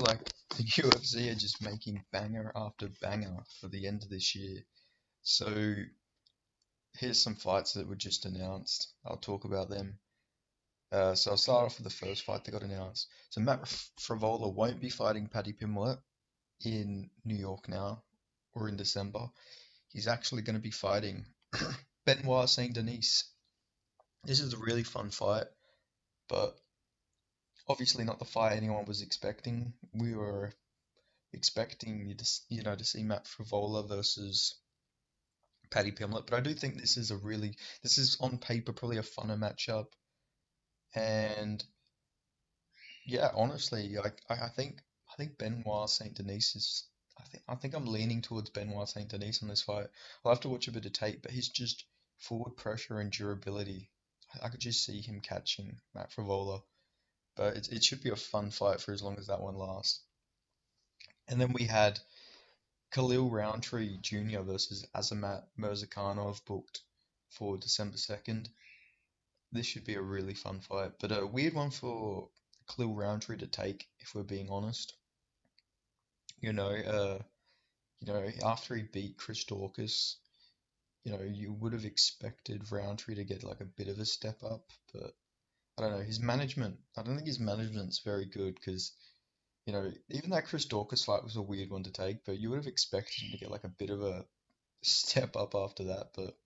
Like the UFC are just making banger after banger for the end of this year. So here's some fights that were just announced. I'll talk about them. So I'll start off with the first fight that got announced. So Matt Frivola won't be fighting Paddy Pimblett in New York now or in December. He's actually going to be fighting Benoit Saint Denis. This is a really fun fight, but obviously not the fight anyone was expecting. We were expecting to see Matt Frivola versus Paddy Pimblett, but I do think this is on paper probably a funner matchup. And yeah, honestly, I think Benoit Saint Denis is. I think I'm leaning towards Benoit Saint Denis on this fight. I'll have to watch a bit of tape, but he's just forward pressure and durability. I could just see him catching Matt Frivola, but it should be a fun fight for as long as that one lasts. And then we had Khalil Roundtree Jr. versus Azamat Murzakanov booked for December 2nd. This should be a really fun fight, but a weird one for Khalil Roundtree to take, if we're being honest. You know, uh, After he beat Chris Daukaus, you would have expected Roundtree to get like a bit of a step up, but I don't know. I don't think his management's very good because, even that Chris Daukaus fight was a weird one to take, but you would have expected him to get like a bit of a step up after that, but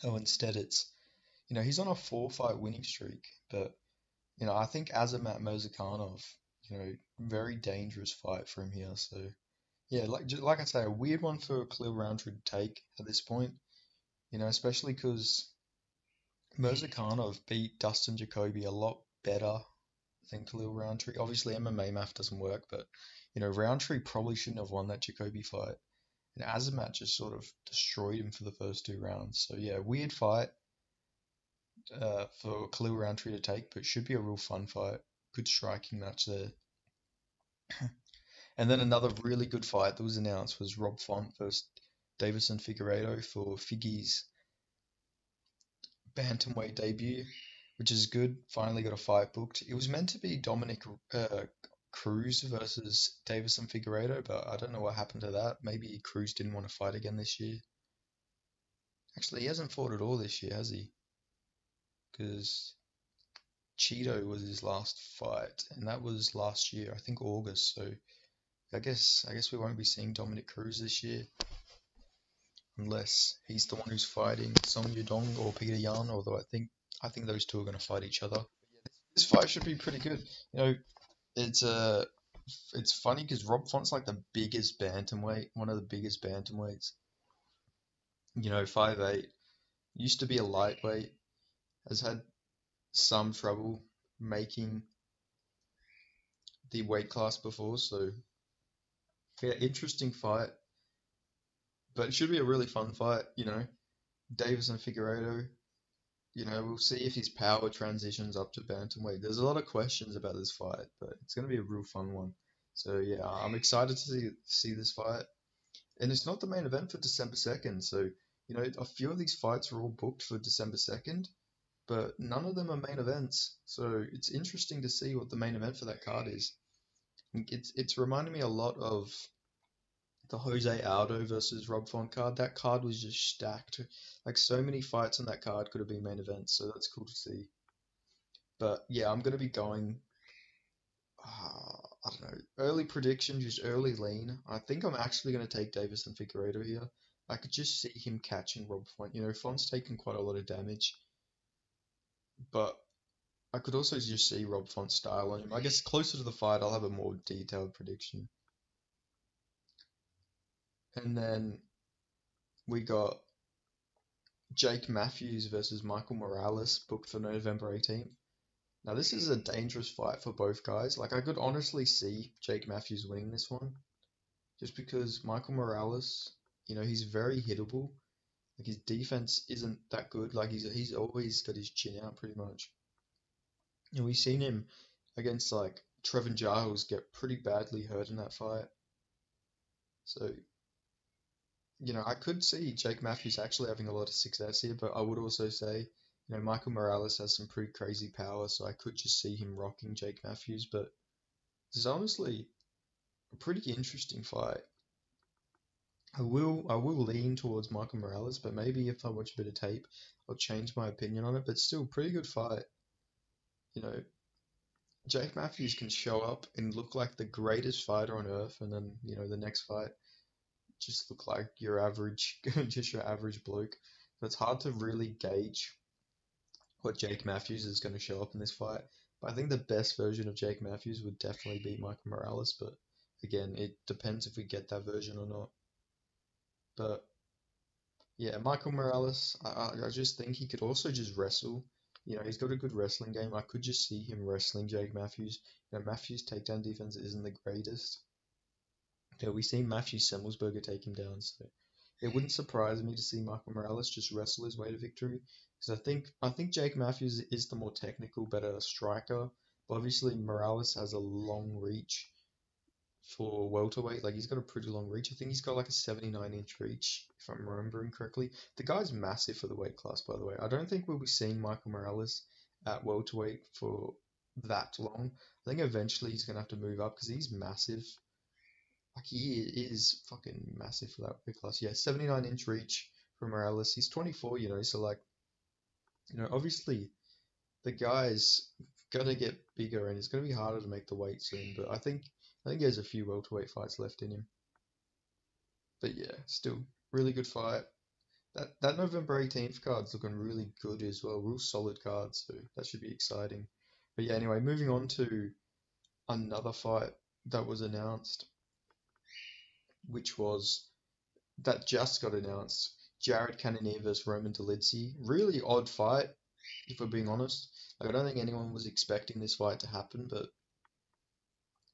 no, instead he's on a four-fight winning streak, but, I think Azamat Murzakanov, very dangerous fight for him here, so. Yeah, like I say, a weird one for Khalil Roundtree to take at this point, especially because Mirzakhanov beat Dustin Jacoby a lot better than Khalil Roundtree. Obviously, MMA math doesn't work, but Roundtree probably shouldn't have won that Jacoby fight. And Azamat just sort of destroyed him for the first two rounds. So yeah, weird fight for Khalil Roundtree to take, but should be a real fun fight. Good striking match there. And then another really good fight that was announced was Rob Font versus Davison Figueiredo for Figgy's bantamweight debut, which is good. Finally got a fight booked. It was meant to be Dominic Cruz versus Davison Figueiredo, but I don't know what happened to that. Maybe Cruz didn't want to fight again this year. Actually, he hasn't fought at all this year, has he? Because Cheeto was his last fight, and that was last year, I think August. So I guess we won't be seeing Dominic Cruz this year, unless he's the one who's fighting Song Yudong or Peter Yan. Although I think those two are going to fight each other. This fight should be pretty good. You know, it's it's funny because Rob Font's like the biggest bantamweight, one of the biggest bantamweights. 5'8", used to be a lightweight, has had some trouble making the weight class before. So yeah, interesting fight, but it should be a really fun fight. Davis and Figueiredo. We'll see if his power transitions up to bantamweight. There's a lot of questions about this fight, but it's going to be a real fun one. So yeah, I'm excited to see this fight. And it's not the main event for December 2nd. So, a few of these fights are all booked for December 2nd, but none of them are main events. So it's interesting to see what the main event for that card is. It's reminding me a lot of the Jose Aldo versus Rob Font card. That card was just stacked. Like so many fights on that card could have been main events, so that's cool to see. But yeah, I'm gonna be going. I don't know. Early prediction, just early lean. I think I'm actually gonna take Davis and Figueiredo here. I could just see him catching Rob Font. Font's taken quite a lot of damage, but I could also just see Rob Font's style on him. I guess closer to the fight, I'll have a more detailed prediction. And then we got Jake Matthews versus Michael Morales booked for November 18th. Now, this is a dangerous fight for both guys. Like, I could honestly see Jake Matthews winning this one just because Michael Morales, he's very hittable. Like, his defense isn't that good. Like, he's always got his chin out pretty much. And we've seen him against, like, Trevin Giles get pretty badly hurt in that fight. So, I could see Jake Matthews actually having a lot of success here, but I would also say, Michael Morales has some pretty crazy power, so I could just see him rocking Jake Matthews. But This is honestly a pretty interesting fight. I will lean towards Michael Morales, but maybe if I watch a bit of tape, I'll change my opinion on it. But still, pretty good fight. You know, Jake Matthews can show up and look like the greatest fighter on earth, and then the next fight just look like your average, just your average bloke. So it's hard to really gauge what Jake Matthews is going to show up in this fight. But I think the best version of Jake Matthews would definitely be Michael Morales. But again, it depends if we get that version or not. But yeah, Michael Morales, I just think he could also just wrestle. He's got a good wrestling game. I could just see him wrestling Jake Matthews. Matthews' takedown defense isn't the greatest. We've seen Matthew Semmelsberger take him down, so it wouldn't surprise me to see Michael Morales just wrestle his way to victory. Because I think Jake Matthews is the more technical, better striker. But obviously Morales has a long reach for welterweight. Like he's got a pretty long reach. I think he's got like a 79-inch reach, if I'm remembering correctly. The guy's massive for the weight class, by the way. I don't think we'll be seeing Michael Morales at welterweight for that long. I think eventually he's gonna have to move up because he's massive. Like he is fucking massive for that weight class. Yeah, 79-inch reach for Morales. He's 24, so like, obviously the guy's gonna get bigger and it's gonna be harder to make the weight soon. But I think he has a few welterweight fights left in him. But yeah, still really good fight. That November 18th card's looking really good as well. Real solid card, so that should be exciting. But yeah, anyway, moving on to another fight that was announced, which was that just got announced. Jared Cannonier versus Roman Dolidze. Really odd fight, if we're being honest. Like I don't think anyone was expecting this fight to happen, but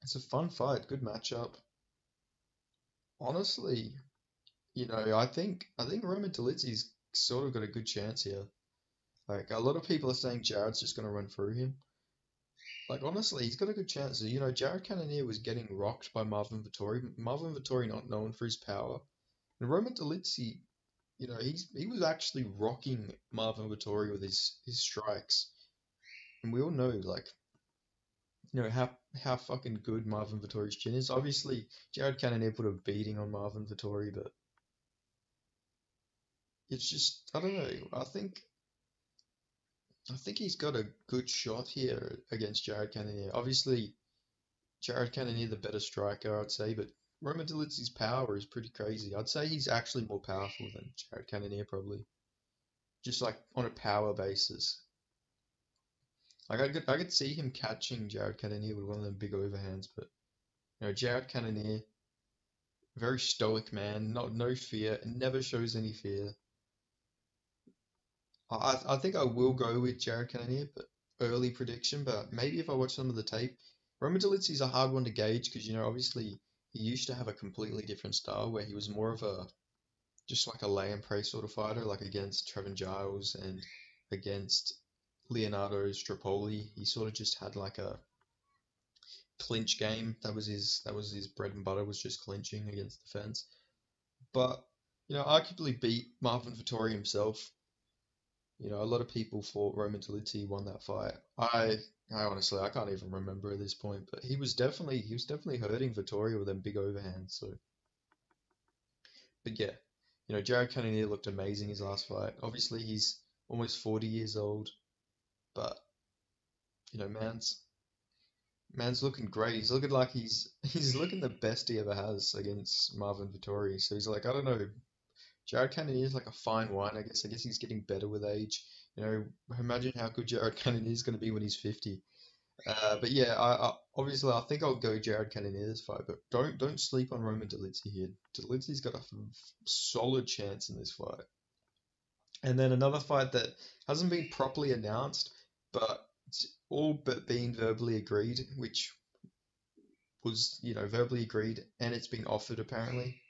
it's a fun fight, good matchup. Honestly, I think Roman Dolidze's sort of got a good chance here. Like a lot of people are saying Jared's just gonna run through him. Like honestly, he's got a good chance. Jared Cannonier was getting rocked by Marvin Vettori. Marvin Vettori not known for his power, and Roman Dolidze, he was actually rocking Marvin Vettori with his strikes, and we all know like how fucking good Marvin Vettori's chin is. Obviously, Jared Cannonier put a beating on Marvin Vettori, but it's just I don't know. I think he's got a good shot here against Jared Cannonier. Obviously, Jared Cannonier the better striker, I'd say, but Roman Dolidze's power is pretty crazy. I'd say he's actually more powerful than Jared Cannonier probably, just like on a power basis. Like I could see him catching Jared Cannonier with one of them big overhands, but Jared Cannonier, very stoic man, not no fear, never shows any fear. I think I will go with Jared Cannonier, but early prediction. But maybe if I watch some of the tape, Roman Dolidze is a hard one to gauge because obviously he used to have a completely different style where he was more of a just like a lay and pray sort of fighter, like against Trevin Giles and against Leonardo Strapoli. He sort of just had like a clinch game. That was his bread and butter was just clinching against the fence. But arguably beat Marvin Vettori himself. A lot of people thought Roman Dolidze won that fight. I honestly I can't even remember at this point, but he was definitely hurting Vittoria with them big overhands. So, but yeah, Jared Cannonier looked amazing his last fight. Obviously he's almost 40 years old, but man's looking great. He's looking like he's looking the best he ever has against Marvin Vittori. So he's like I don't know. Jared Cannonier is like a fine wine, I guess. I guess he's getting better with age. Imagine how good Jared Cannonier is going to be when he's 50. But yeah, obviously I think I'll go Jared Cannonier this fight, but don't sleep on Roman Dolidze here. Dolidze's got a solid chance in this fight. And then another fight that hasn't been properly announced, but it's all but been verbally agreed, which was verbally agreed, and it's been offered apparently.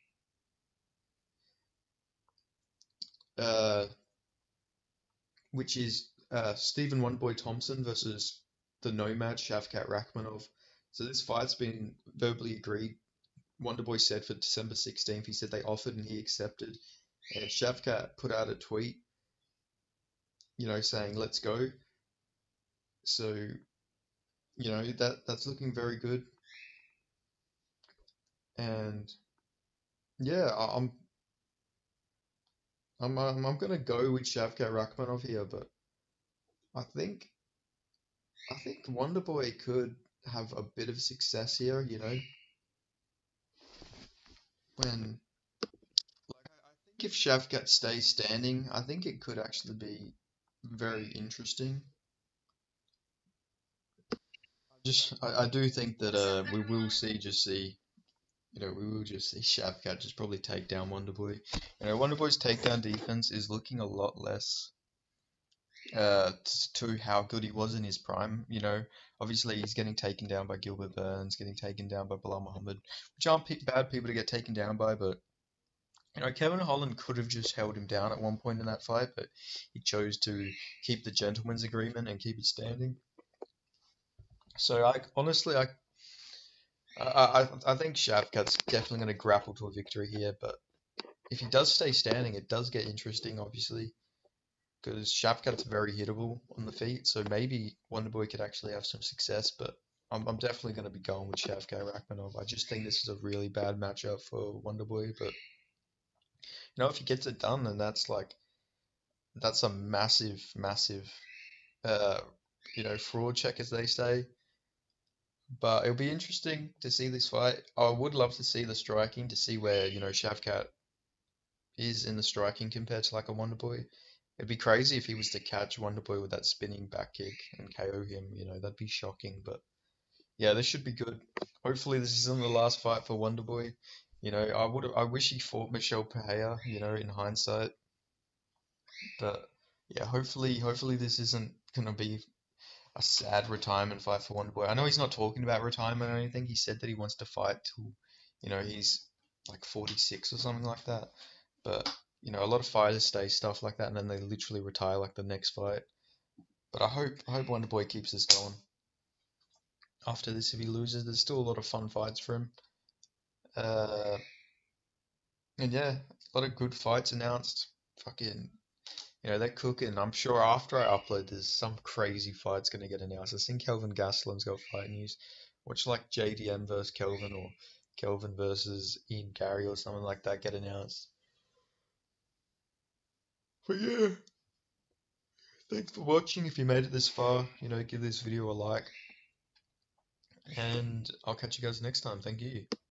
Uh, which is Stephen Wonderboy Thompson versus the Nomad Shavkat Rakhmonov. So this fight's been verbally agreed. Wonderboy said for December 16th, he said they offered and he accepted. And Shavkat put out a tweet, saying let's go. So, that's looking very good. And yeah, I'm gonna go with Shavkat Rakhmonov here, but I think I think Wonderboy could have a bit of success here, when I think if Shavkat stays standing, I think it could actually be very interesting. I do think that we will just see Shavkat just probably take down Wonderboy. Wonderboy's takedown defense is looking a lot less to how good he was in his prime. Obviously he's getting taken down by Gilbert Burns, getting taken down by Bilal Muhammad, which aren't bad people to get taken down by, but Kevin Holland could have just held him down at one point in that fight, but he chose to keep the gentleman's agreement and keep it standing. So I honestly, I think Shavkat's definitely going to grapple to a victory here, but if he does stay standing, it does get interesting, obviously, because Shavkat's very hittable on the feet, so maybe Wonderboy could actually have some success, but I'm definitely going to be going with Shavkat Rakhmonov. I just think this is a really bad matchup for Wonderboy, but if he gets it done, then that's a massive, massive, uh, fraud check, as they say. But it'll be interesting to see this fight. I would love to see the striking, to see where, Shavkat is in the striking compared to like a Wonderboy. It'd be crazy if he was to catch Wonderboy with that spinning back kick and KO him, that'd be shocking. But yeah, this should be good. Hopefully this isn't the last fight for Wonderboy. I wish he fought Michel Pereira, in hindsight. But yeah, hopefully this isn't gonna be a sad retirement fight for Wonderboy. I know he's not talking about retirement or anything. He said that he wants to fight till, he's like 46 or something like that. But, a lot of fighters say stuff like that and then they literally retire like the next fight. But I hope Wonderboy keeps this going. After this, if he loses, there's still a lot of fun fights for him. Uh, and yeah, a lot of good fights announced. Fucking, they're cooking. I'm sure after I upload, there's some crazy fight's gonna get announced. I think Kelvin Gastelum's got fight news. Watch like JDM versus Kelvin or Kelvin versus Ian Gary or something like that get announced. But yeah, thanks for watching. If you made it this far, give this video a like, and I'll catch you guys next time. Thank you.